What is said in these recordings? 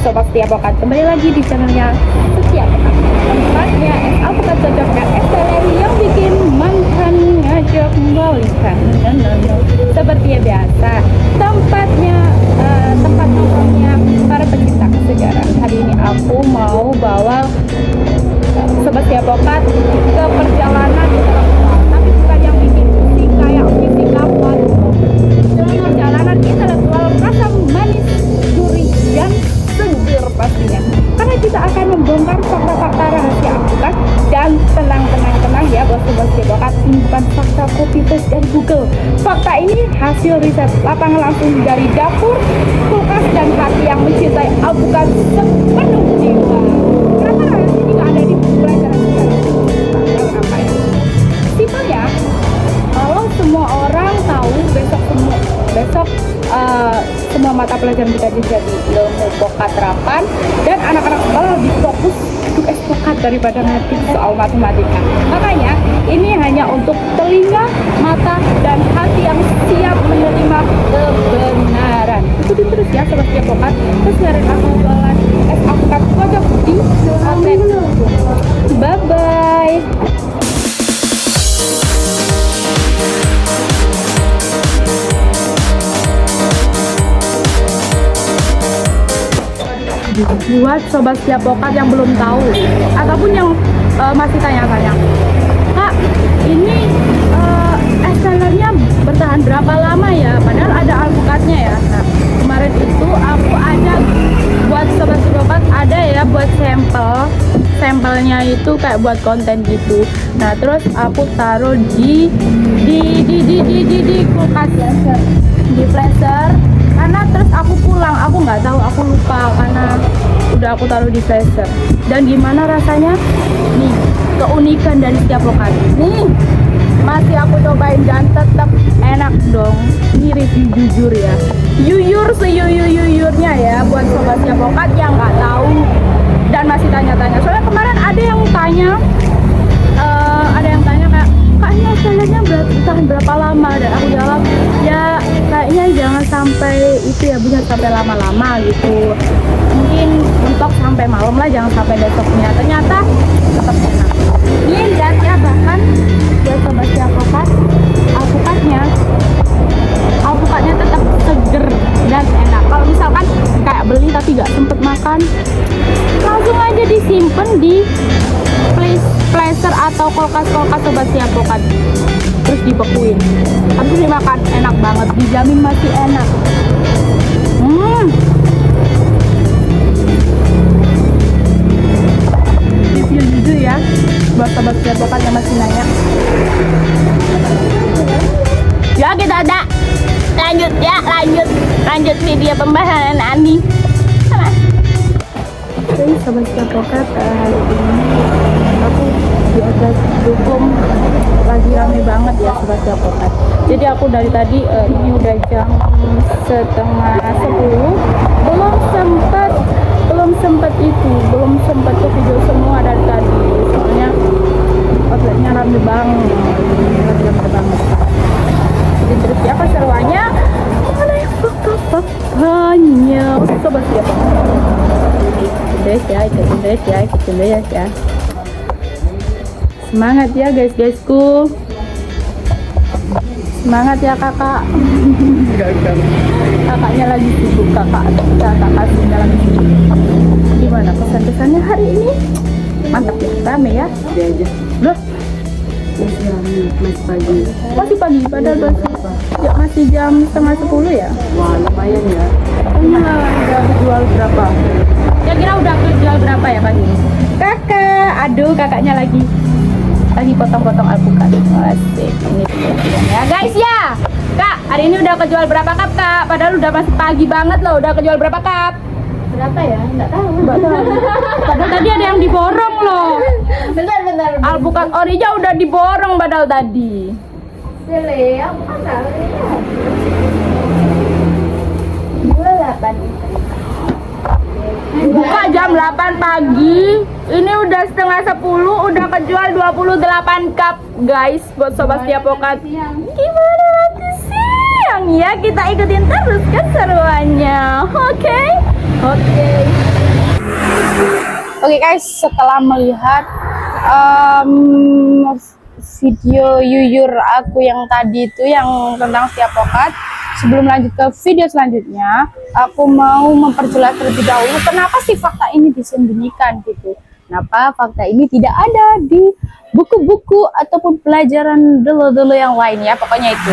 Sobat Setia Pokat, kembali lagi di channelnya Setia Pokat. Tempatnya es alpukat cocok dan es teleri yang bikin mantan ngajak balikan. Seperti biasa, tempatnya tempat nongkrongnya para pecinta sejarah. Hari ini aku mau bawa Sobat Setia Pokat ke perjalanan intelektual, tapi bukan yang bikin pusing kayak fisika kuantum. Dalam perjalanan intelektual rasa manis, gurih, dan seger pastinya. Karena kita akan membongkar fakta-fakta rahasia alpukat. Dan tenang ya bos Sobat Setia Pokat, simpan fakta copy paste dan Google. Fakta ini hasil riset lapangan langsung dari dapur, kulkas, dan hati yang mencintai alpukat sepenuh jiwa. Kenapa rahasia ini nggak ada di buku pelajaran sejarah? Apa ya? Simpelnya, kalau semua orang tahu besok semua mata pelajaran kita jadi ilmu pokat terapan, dan anak-anak sekolah lebih fokus untuk pokat daripada ngerti soal matematika. Makanya ini hanya untuk telinga, mata, dan hati yang siap menerima kebenaran. Ikutin terus ya Sobat Setia Pokat, keseharian aku jualan es alpukat cocok di outlet. Bye bye. Buat Sobat Setia Pokat yang belum tahu ataupun yang masih tanya-tanya, Kak, ini es telernya bertahan berapa lama ya? Padahal ada alpukatnya ya. Nah, kemarin itu aku ada buat Sobat Setia Pokat, ada ya buat sampelnya itu kayak buat konten gitu. Nah, terus aku taruh di kulkas, di freezer. Karena terus aku pulang, aku nggak tahu, aku lupa karena udah aku taruh di freezer. Dan gimana rasanya? Nih, keunikan dari Setia Pokat. Nih, masih aku cobain dan tetap enak dong. Ini review jujur ya. Yuyur seyuyurnya ya buat Sobat Setia Pokat yang nggak tahu dan masih tanya-tanya. Soalnya kemarin ada yang tanya kayak, Kak, ini es telernya tahan berapa lama? Dan aku jawab, ya kayaknya jangan sampai itu ya, bisa sampai lama-lama gitu. Mungkin mentok sampai malam lah, jangan sampai besoknya. Ternyata tetap enak. Ini dan ya, bahkan buat Sobat Setia Pokat, alpukatnya tetap seger dan enak. Kalau misalkan kayak beli tapi nggak sempet makan, langsung aja disimpan di freezer atau kulkas Sobat Setia Pokat, terus dibekuin, habis dimakan, enak banget, dijamin masih enak. Review jujur ya buat Sobat Setia Pokat yang masih nanya. Ya, kita ada lanjut video pembahasan Andi. Oke, Sobat Setia Pokat, hari ini aku diajak dukung, lagi rame banget ya Sobat Setia Pokat. Jadi aku dari tadi ini udah jam 9:30, belum sempet ke video semua dari tadi. Soalnya outletnya rame banget. Jadi terus ya keseruannya mana yang faktanya Sobat Setia Pokat. Ikutin terus ya. Semangat ya guysku. Semangat ya kakak. Kakaknya lagi sibuk, kakak sini lagi sibuk. Gimana kesan-kesannya hari ini? Mantap ya, rame ya? Dia aja. Loh, masih pagi padahal masih jam 9:30 ya? Wah, lumayan ya. Ini udah jual berapa? Kira-kira udah jual berapa ya pagi ini? Kakak, aduh kakaknya lagi potong-potong alpukat. Asik, ini ya guys ya. Kak, hari ini udah kejual berapa cup kak? Padahal udah masih pagi banget loh. Udah kejual berapa cup? Berapa ya? Nggak tahu. Padahal tadi ada yang diborong loh. Bentar. Alpukat orija udah diborong padahal tadi. Sele, aku kan tahu. 28. Buka jam 8 pagi. Ini udah 9:30, udah kejual 28 cup guys buat Sobat Setia Pokat. Gimana nanti siang ya? Kita ikutin terus keseruannya. Oke. Oke guys, setelah melihat video yuyur aku yang tadi itu yang tentang setiap pokat, sebelum lanjut ke video selanjutnya, aku mau memperjelas terlebih dahulu kenapa sih fakta ini disembunyikan gitu. Kenapa fakta ini tidak ada di buku-buku ataupun pelajaran dulu-dulu yang lain ya, pokoknya itu.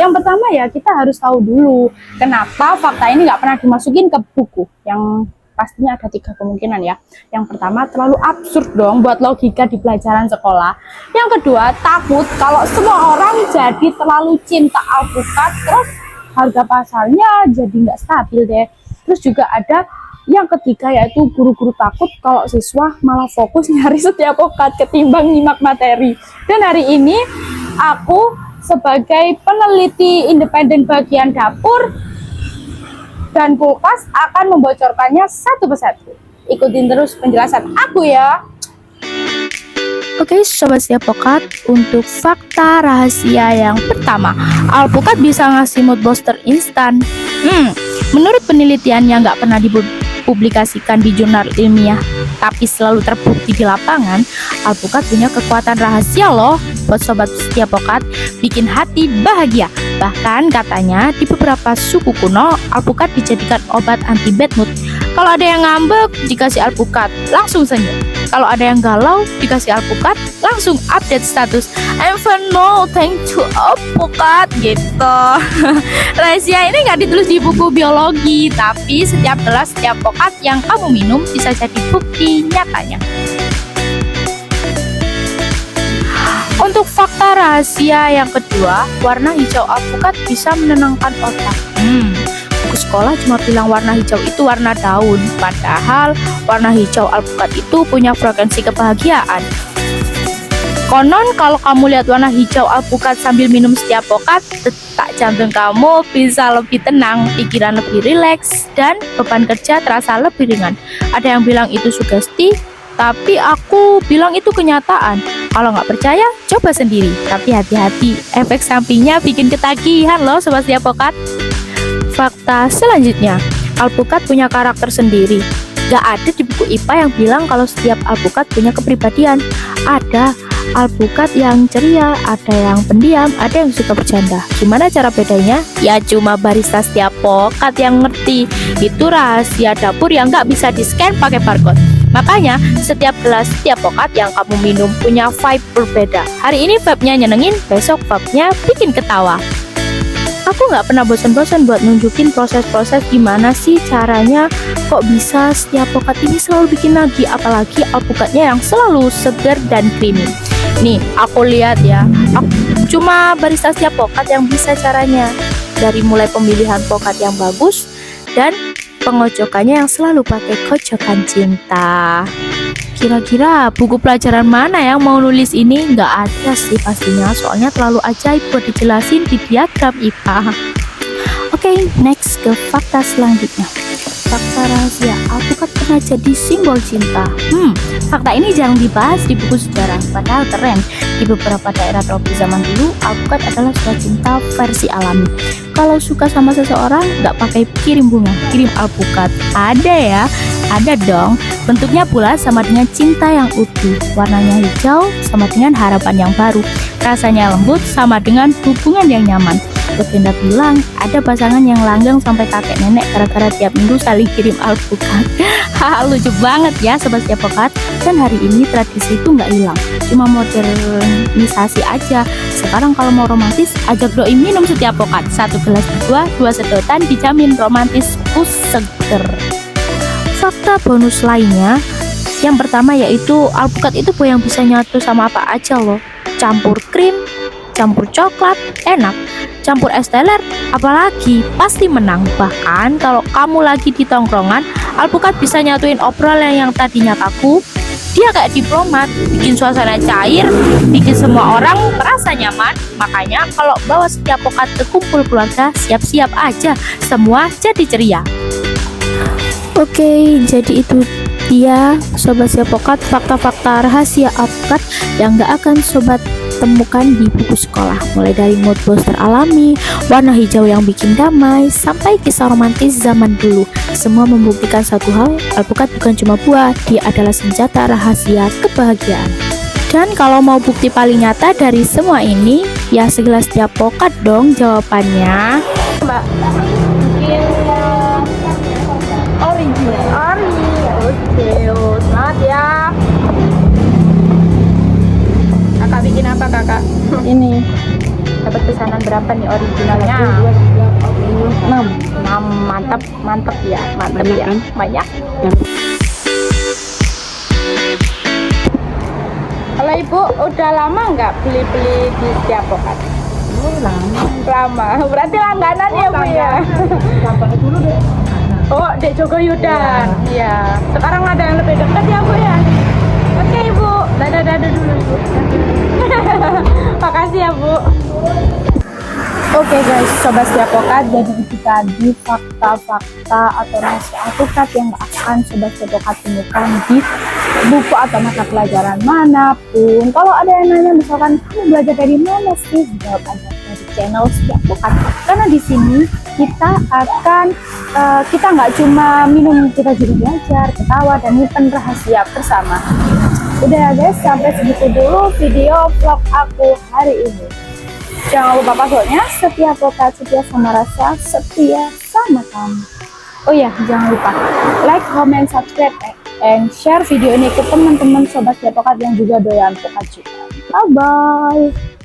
Yang pertama ya, kita harus tahu dulu kenapa fakta ini nggak pernah dimasukin ke buku. Yang pastinya ada 3 kemungkinan ya. Yang pertama, terlalu absurd dong buat logika di pelajaran sekolah. Yang kedua, takut kalau semua orang jadi terlalu cinta alpukat, terus harga pasarnya jadi nggak stabil deh. Terus juga ada yang ketiga, yaitu guru-guru takut kalau siswa malah fokus nyari setiap pokat ketimbang nyimak materi. Dan hari ini aku sebagai peneliti independen bagian dapur dan kulkas akan membocorkannya satu persatu. Ikutin terus penjelasan aku ya. Oke sobat setiap pokat, untuk fakta rahasia yang pertama, alpukat bisa ngasih mood booster instan. Menurut penelitian yang nggak pernah dipublikasikan di jurnal ilmiah, tapi selalu terbukti di lapangan, alpukat punya kekuatan rahasia loh buat sobat setiap pokat, bikin hati bahagia. Bahkan katanya di beberapa suku kuno, alpukat dijadikan obat anti bad mood. Kalau ada yang ngambek, dikasih alpukat, langsung senyum. Kalau ada yang galau, dikasih alpukat, langsung update status. I'm fine no, thank you alpukat gitu. Rahasia ini nggak ditulis di buku biologi, tapi setiap gelas, setiap pokat yang kamu minum bisa jadi bukti nyatanya. Untuk fakta rahasia yang kedua, warna hijau alpukat bisa menenangkan otak. Buku sekolah cuma bilang warna hijau itu warna daun, padahal warna hijau alpukat itu punya frekuensi kebahagiaan. Konon kalau kamu lihat warna hijau alpukat sambil minum setiap pokat, detak jantung kamu bisa lebih tenang, pikiran lebih rileks, dan beban kerja terasa lebih ringan. Ada yang bilang itu sugesti, tapi aku bilang itu kenyataan. Kalau nggak percaya, coba sendiri. Tapi hati-hati, efek sampingnya bikin ketagihan loh sobat setiap pokat. Fakta selanjutnya, alpukat punya karakter sendiri. Gak ada di buku IPA yang bilang kalau setiap alpukat punya kepribadian. Ada alpukat yang ceria, ada yang pendiam, ada yang suka bercanda. Gimana cara bedanya? Ya cuma barista setiap pokat yang ngerti. Itu rahasia dapur yang gak bisa di-scan pakai barcode. Makanya setiap gelas, setiap pokat yang kamu minum punya vibe berbeda. Hari ini vibe-nya nyenengin, besok vibe-nya bikin ketawa. Aku nggak pernah bosan-bosan buat nunjukin proses-proses gimana sih caranya kok bisa setiap pokat ini selalu bikin nagih, apalagi alpukatnya yang selalu segar dan creamy. Nih, aku lihat ya, cuma barista setiap pokat yang bisa caranya. Dari mulai pemilihan pokat yang bagus dan pengocokannya yang selalu pakai kocokan cinta. Kira-kira buku pelajaran mana yang mau nulis ini? Nggak ada sih pastinya, soalnya terlalu ajaib buat dijelasin di diagram IPA. Oke, next ke fakta selanjutnya. Fakta rahasia, alpukat pernah jadi simbol cinta. Fakta ini jarang dibahas di buku sejarah, padahal keren. Di beberapa daerah tropis zaman dulu, alpukat adalah surat cinta versi alami. Kalau suka sama seseorang, nggak pakai kirim bunga, kirim alpukat. Ada ya? Ada dong. Bentuknya pula sama dengan cinta yang utuh. Warnanya hijau sama dengan harapan yang baru. Rasanya lembut sama dengan hubungan yang nyaman. Legenda bilang ada pasangan yang langgeng sampai kakek nenek gara-gara tiap minggu saling kirim alpukat. Lucu banget ya sobat setiap pokat. Dan hari ini tradisi itu nggak hilang, cuma modernisasi aja. Sekarang kalau mau romantis, ajak doi minum setiap pokat. 1 gelas berdua, 2 sedotan, dijamin romantis plus seger. Fakta bonus lainnya, yang pertama yaitu alpukat itu yang bisa nyatu sama apa aja loh. Campur krim, campur coklat, enak. Campur es teler, apalagi pasti menang. Bahkan kalau kamu lagi di tongkrongan, alpukat bisa nyatuin obrolan yang tadinya kaku. Dia kayak diplomat, bikin suasana cair, bikin semua orang merasa nyaman. Makanya kalau bawa setiap pokat ke kumpul keluarga, siap-siap aja, semua jadi ceria. Oke, jadi itu Dia, Sobat Siapokat, fakta-fakta rahasia alpukat yang gak akan sobat temukan di buku sekolah. Mulai dari mood booster alami, warna hijau yang bikin damai, sampai kisah romantis zaman dulu. Semua membuktikan satu hal, alpukat bukan cuma buah, dia adalah senjata rahasia kebahagiaan. Dan kalau mau bukti paling nyata dari semua ini, ya segelas Siapokat dong jawabannya. Mbak, mungkin original. Oke, semangat ya. Kakak bikin apa kakak? Ini Dapat pesanan berapa nih originalnya? 6. Mantap, mantap ya, mantap Banyak ya. kan? Banyak. Kalau ibu udah lama nggak beli-beli di Siapokat? Lama. Berarti langganan ya bu ya? dulu deh. Oh, Dek Joko Yudan. Iya. Sekarang ada yang lebih dekat ya bu ya? Oke ibu, dadah dulu ibu. Makasih ya bu. Oke guys, Sobat Siapokat, jadi itu tadi fakta-fakta atau rahasia alpukat yang gak akan Sobat Siapokat temukan di buku atau mata pelajaran manapun. Kalau ada yang nanya misalkan kamu belajar dari mana sih, jawab aja dari channel Siapokat. Karena di sini kita akan kita nggak cuma minum, kita juga belajar, ketawa dan nyimpen rahasia bersama. Udah ya guys, sampai segitu dulu video vlog aku hari ini. Jangan lupa passwordnya, Siapokat, setia sama rasa, setia sama kamu. Oh ya, jangan lupa like, comment, subscribe, and share video ini ke teman-teman Sobat Siapokat yang juga doyan pokat juga. Bye-bye.